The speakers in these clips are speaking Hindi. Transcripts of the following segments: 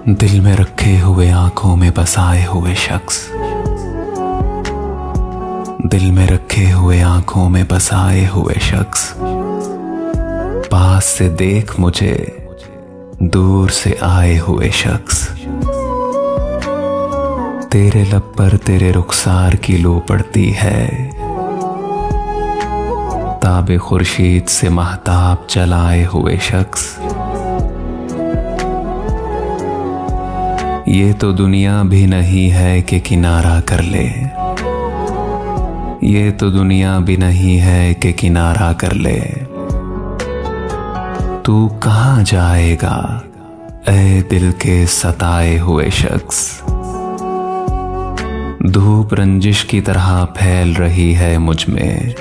दिल में रखे हुए आंखों में बसाए हुए शख्स, दिल में रखे हुए आंखों में बसाए हुए शख्स, पास से देख मुझे दूर से आए हुए शख्स। तेरे लब पर तेरे रुखसार की लो पड़ती है, ताबे खुर्शीद से महताब जलाए हुए शख्स। ये तो दुनिया भी नहीं है कि किनारा कर ले, ये तो दुनिया भी नहीं है कि किनारा कर ले। तू कहां जाएगा ऐ दिल के सताए हुए शख्स। धूप रंजिश की तरह फैल रही है मुझ में,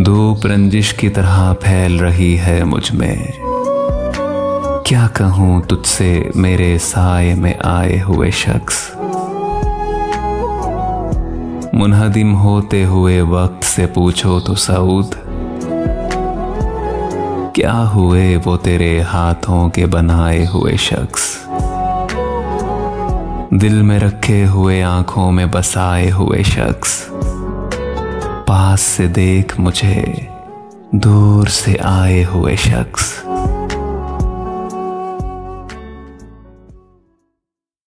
धूप रंजिश की तरह फैल रही है मुझ में। क्या कहूं तुझसे मेरे साए में आए हुए शख्स। मुनहदिम होते हुए वक्त से पूछो तो सऊद, क्या हुए वो तेरे हाथों के बनाए हुए शख्स। दिल में रखे हुए आंखों में बसाए हुए शख्स, पास से देख मुझे दूर से आए हुए शख्स।